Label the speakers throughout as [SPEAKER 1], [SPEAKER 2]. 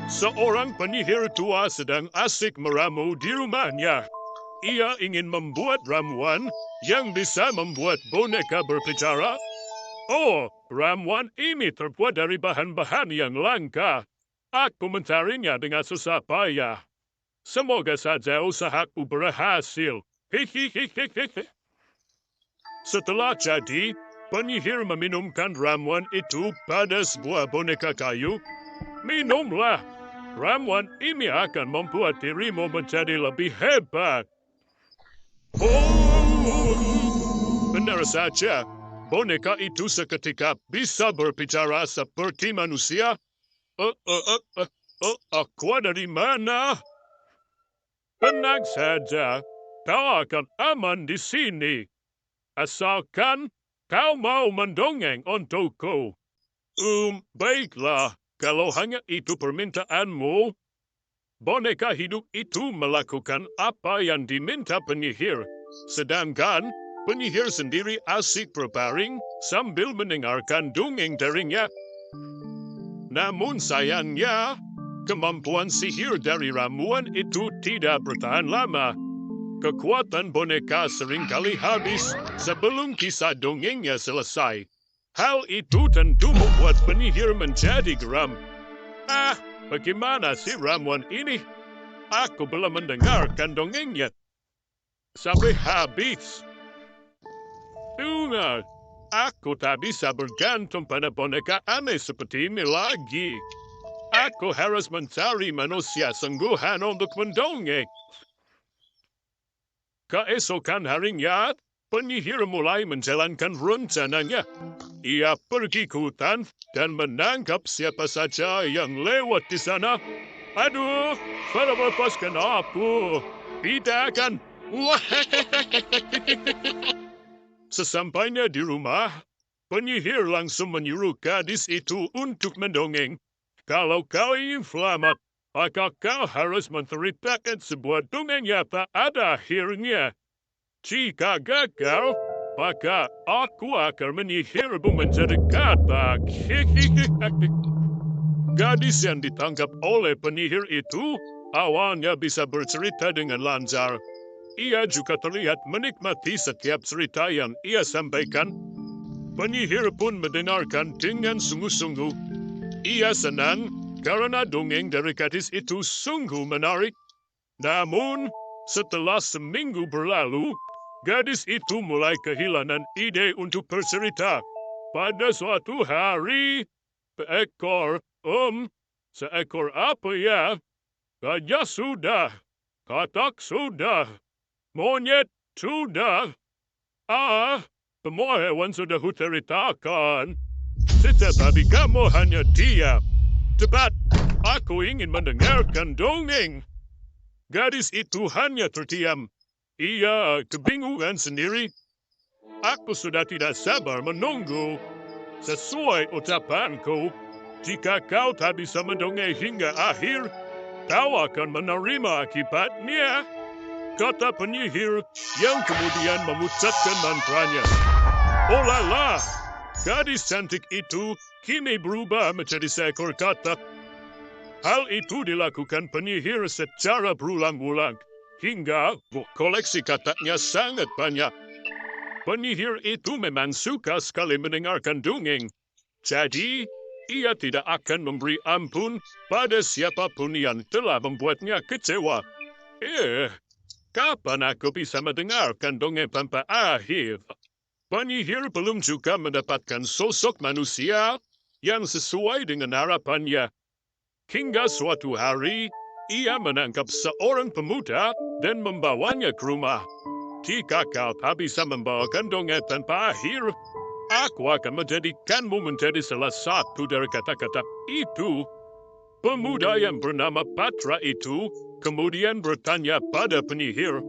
[SPEAKER 1] Seorang penyihir tua sedang asik meramu di rumahnya. Ia ingin membuat ramuan yang bisa membuat boneka berbicara. Oh, ramuan ini terbuat dari bahan-bahan yang langka. Aku mencarinya dengan susah payah. Semoga saja usahaku berhasil. Hihihihihi. Setelah jadi, penyihir meminumkan ramuan itu pada sebuah boneka kayu. Minumlah. Ramuan ini akan membuat dirimu menjadi lebih hebat. Oh, benar saja. Boneka itu seketika bisa berbicara seperti manusia. Aku dari mana? Tenang saja, kau akan aman di sini. Asalkan kau mau mendongeng untukku. Baiklah. Kalau hanya itu permintaanmu, boneka hidup itu melakukan apa yang diminta penyihir. Sedangkan penyihir sendiri asik berbaring sambil mendengarkan dongeng darinya. Namun sayangnya, kemampuan sihir dari ramuan itu tidak bertahan lama. Kekuatan boneka seringkali habis sebelum kisah dongengnya selesai. Hal itu tentu membuat penyihir menjadi geram. Bagaimana sih ramuan ini? Aku belum mendengarkan dongengnya sampai habis. Tunggu, aku tak bisa bergantung pada boneka aneh seperti ini lagi. Aku harus mencari manusia sungguhan untuk mendongeng. Keesokan harinya, penyihir mulai menjalankan rencananya. Ia pergi ke hutan dan menangkap siapa saja yang lewat di sana. Aduh, pada melepaskan aku. Tidak akan. Sesampainya di rumah, penyihir langsung menyuruh gadis itu untuk mendongeng. Kalau kau ingin selamat, maka kau harus menceritakan sebuah dongeng yang tak ada akhirnya. Jika gagal, maka aku akan menyihirmu menjadi katak. Gadis yang ditangkap oleh penyihir itu awalnya bisa bercerita dengan lancar. Ia juga terlihat menikmati setiap cerita yang ia sampaikan. Penyihir pun mendengarkan dengan sungguh-sungguh. Ia senang karena dongeng dari gadis itu sungguh menarik. Namun, setelah seminggu berlalu, gadis itu mulai kehilangan ide untuk bercerita. Pada suatu hari, seekor apa ya? Gajah sudah, katak sudah, monyet sudah. Semua hewan sudah kuceritakan. Tetapi kamu hanya diam. Cepat, aku ingin mendengarkan dongeng. Gadis itu hanya terdiam. Ia kebingungan sendiri. Aku sudah tidak sabar menunggu. Sesuai ucapanku, jika kau tak bisa mendongeng hingga akhir, kau akan menerima akibatnya, kata penyihir yang kemudian mengucapkan mantranya. Oh lala, gadis cantik itu kini berubah menjadi seekor katak. Hal itu dilakukan penyihir secara berulang-ulang, hingga koleksi kataknya sangat banyak. Penyihir itu memang suka sekali mendengarkan dongeng. Jadi, ia tidak akan memberi ampun pada siapapun yang telah membuatnya kecewa. Kapan aku bisa mendengarkan dongeng tanpa akhir? Penyihir belum juga mendapatkan sosok manusia yang sesuai dengan harapannya. Hingga suatu hari, ia menangkap seorang pemuda dan membawanya ke rumah. Jika kau tak bisa membawakan dongeng tanpa akhir, aku akan menjadikanmu menjadi salah satu dari kata-kata itu. Pemuda yang bernama Patra itu kemudian bertanya pada penyihir.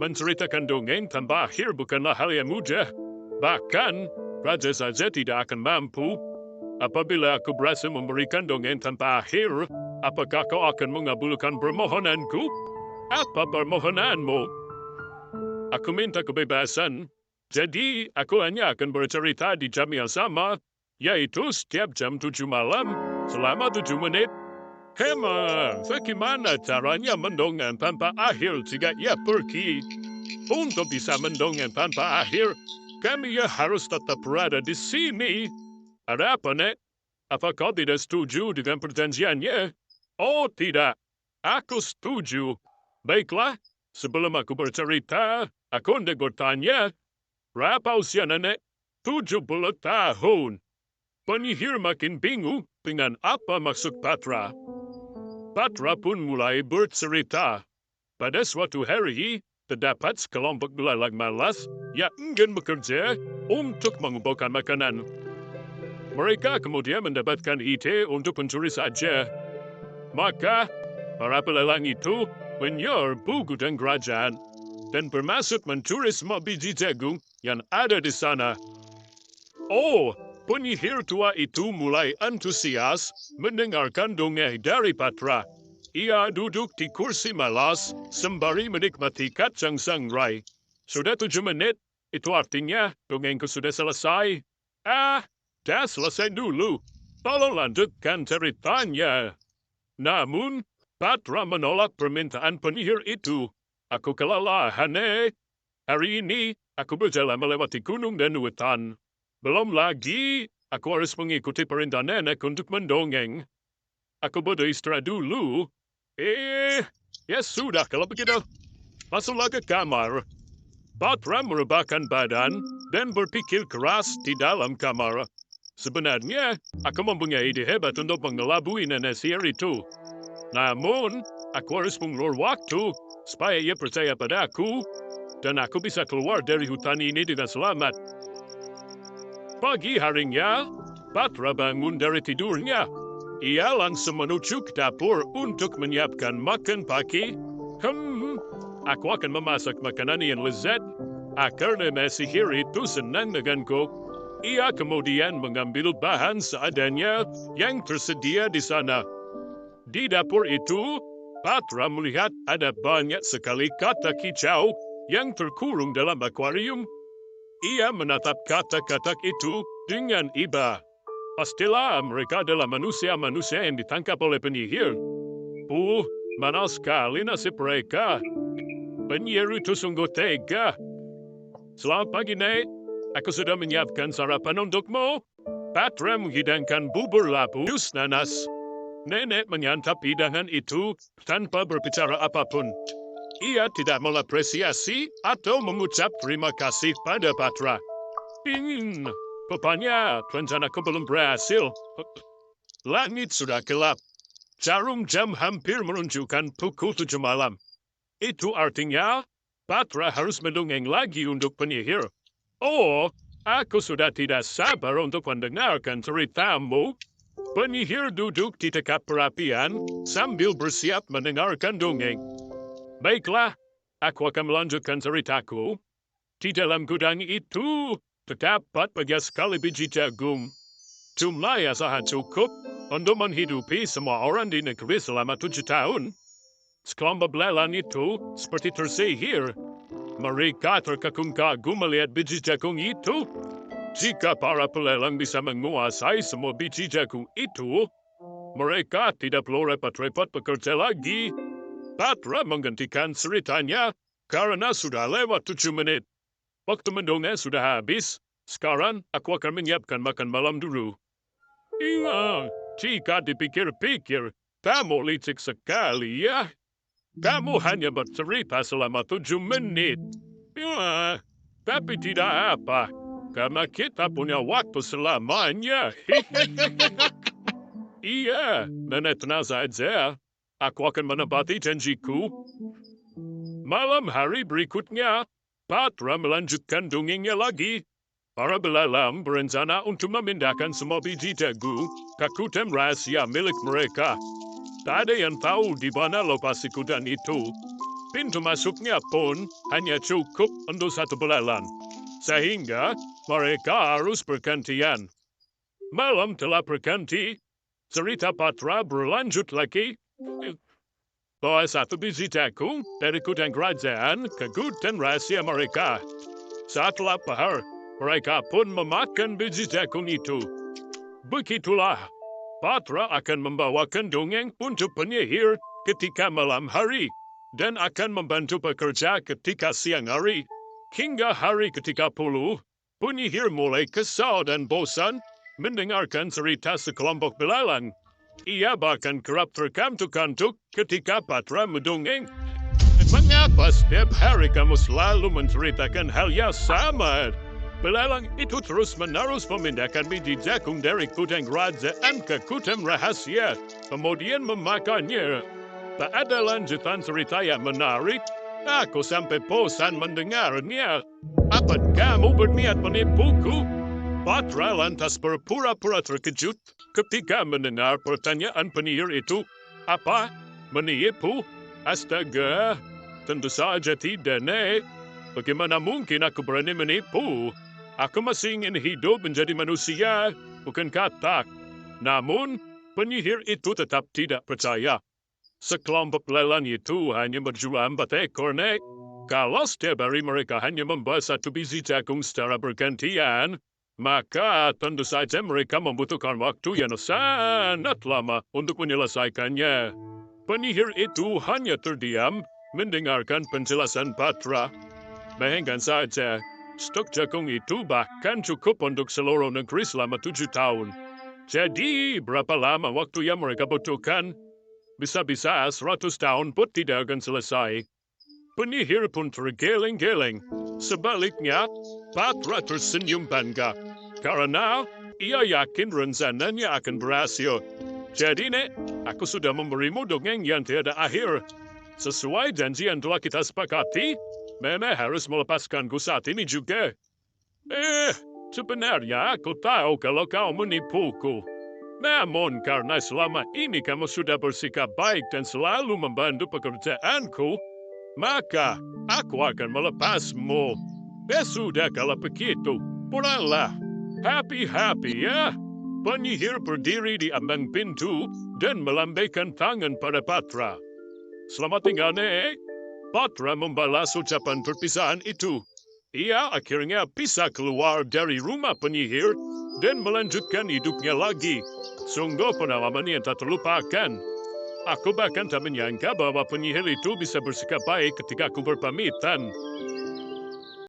[SPEAKER 1] Menceritakan dongeng tanpa akhir bukanlah hal yang mudah. Bahkan, raja saja tidak akan mampu. Apabila aku berhasil memberikan dongeng tanpa akhir, apakah kau akan mengabulkan permohonanku? Apa permohonanmu? Aku minta kebebasan. Jadi, aku hanya akan bercerita di jam yang sama, yaitu setiap jam 7 malam, selama 7 menit. Emang, bagaimana caranya mendongeng tanpa akhir jika ia pergi? Untuk bisa mendongeng tanpa akhir, kami harus tetap berada di sini. Ada apa, Nek? Apa kau tidak setuju dengan perjanjiannya? Oh, tidak. Aku setuju. Baiklah, sebelum aku bercerita, aku hendak bertanya. Berapa usia Nenek? 70 tahun. Penyihir makin bingung dengan apa maksud Patra. Patra pun mulai bercerita. Pada suatu hari, terdapat sekelompok belalang malas yang ingin bekerja untuk mengumpulkan makanan. Mereka kemudian mendapatkan ide untuk mencuri saja. Maka, para belalang itu menyerbu gudang kerajaan dan bermaksud mencuri semua biji jagung yang ada di sana. Oh, penyihir tua itu mulai antusias mendengarkan dongeng dari Patra. Ia duduk di kursi malas sembari menikmati kacang sangrai. Sudah 7 menit, itu artinya dongengku sudah selesai. Dah selesai dulu. Tolong lanjutkan ceritanya. Namun, Patra menolak permintaan penyihir itu. Aku kelelahan, Hari ini, aku berjalan melewati gunung dan hutan. Belum lagi, aku harus mengikuti perintah nenek untuk mendongeng. Aku butuh istirahat dulu. Ya sudah kalau begitu. Masuklah ke kamar. Patra merebahkan badan dan berpikir keras di dalam kamar. Sebenarnya, aku mempunyai ide hebat untuk mengelabui nenek sihir itu. Namun, aku harus mengulur waktu supaya ia percaya padaku dan aku bisa keluar dari hutan ini dengan selamat. Pagi harinya, Patra bangun dari tidurnya. Ia langsung menuju ke dapur untuk menyiapkan makan pagi. Aku akan memasak makanan yang lezat. Karena sihir itu senang denganku. Ia kemudian mengambil bahan seadanya yang tersedia di sana. Di dapur itu, Patra melihat ada banyak sekali katak hijau yang terkurung dalam akuarium. Ia menatap katak-katak itu dengan iba. Pastilah mereka adalah manusia-manusia yang ditangkap oleh penyihir. Mana sekali nasib mereka. Penyihir itu sungguh tega. Selamat pagi, Nek. Aku sudah menyiapkan sarapan untukmu. Patra menghidangkan bubur lapus nanas. Nenek menyantap hidangan itu tanpa berbicara apapun. Ia tidak mengapresiasi atau mengucap terima kasih pada Patra. Rupanya rencanaku belum berhasil. Langit sudah gelap. Jarum jam hampir menunjukkan pukul 7 malam. Itu artinya Patra harus mendongeng lagi untuk penyihir. Oh, aku sudah tidak sabar untuk mendengarkan ceritamu. Penyihir duduk di dekat perapian sambil bersiap mendengarkan dongeng. Baiklah, aku akan melanjutkan ceritaku. Di dalam gudang itu terdapat banyak sekali biji jagung. Jumlah yang sangat cukup untuk menghidupi semua orang di negeri selama 7 tahun. Sekelompok belalang itu seperti tersihir. Mereka terkagum-kagum melihat biji jagung itu. Jika para pelelang bisa menguasai semua biji jagung itu, mereka tidak perlu repot-repot bekerja lagi. Patra menghentikan ceritanya karena sudah lewat 7 menit. Waktu mendongeng sudah habis. Sekarang aku akan menyiapkan makan malam dulu. Jika dipikir-pikir, kamu licik sekali ya. Kamu hanya bercerita selama 7 menit. Tapi tidak apa, karena kita punya waktu selamanya. Iya, nenek tenang saja. Aku akan menepati janjiku. Malam hari berikutnya, Patra melanjutkan dongengnya lagi. Para belalang berencana untuk memindahkan semua biji jagung ke gudang rahasia milik mereka. Tak ada yang tahu di mana lokasi gudang itu. Pintu masuknya pun hanya cukup untuk satu belalang. Sehingga mereka harus bergantian. Malam telah berganti. Cerita Patra berlanjut lagi. Bawa satu biji jagung dari gudang kerajaan ke gudang rahasia mereka. Saat lapar, mereka pun memakan biji jagung itu. Begitulah, Patra akan membawakan dongeng untuk penyihir ketika malam hari dan akan membantu pekerja ketika siang hari. Hingga hari ke-30, penyihir mulai kesal dan bosan mendengarkan cerita sekelompok belalang. Ia bahkan kerap terkantuk-kantuk ketika Patra mendongeng. Mengapa setiap hari kamu selalu menceritakan hal yang sama? Belalang itu terus-menerus memindahkan biji jagung dari gudang kerajaan ke gudang rahasia, kemudian memakannya. Tak ada lanjutan cerita yang menarik. Aku sampai bosan mendengarnya. Apa kamu berniat menipuku? Patra lantas berpura-pura terkejut ketika mendengar pertanyaan penyihir itu. Apa? Menipu? Astaga, tentu saja tidak, Nek. Bagaimana mungkin aku berani menipu? Aku masih ingin hidup menjadi manusia, bukan katak. Namun, penyihir itu tetap tidak percaya. Sekelompok belalang itu hanya berjumlah 4 ekor, Nek. Kalau setiap hari mereka hanya membawa 1 biji jagung secara bergantian, maka tentu saja mereka membutuhkan waktu yang sangat lama untuk menyelesaikannya. Penyihir itu hanya terdiam mendengarkan penjelasan Patra. Bayangkan saja, stok jagung itu bahkan cukup untuk seluruh negeri selama 7 tahun. Jadi, berapa lama waktu yang mereka butuhkan? Bisa-bisa 100 tahun pun tidak akan selesai. Penyihir pun tergeleng-geleng. Sebaliknya, Patra tersenyum bangga. Karena ia yakin rencananya akan berhasil. Jadi, Nek, aku sudah memberimu dongeng yang tiada akhir. Sesuai janji yang telah kita sepakati, Meme harus melepaskanku saat ini juga. Sebenarnya aku tahu kalau kau menipuku. Namun karena selama ini kamu sudah bersikap baik dan selalu membantu pekerjaanku, maka aku akan melepasmu. Sudah kalau begitu, pulanglah. Happy-happy ya. Penyihir berdiri di ambang pintu dan melambaikan tangan pada Patra. Selamat tinggal, Nek. Patra membalas ucapan perpisahan itu. Ia akhirnya bisa keluar dari rumah penyihir dan melanjutkan hidupnya lagi. Sungguh pengalaman yang tak terlupakan. Aku bahkan tak menyangka bahwa penyihir itu bisa bersikap baik ketika aku berpamitan.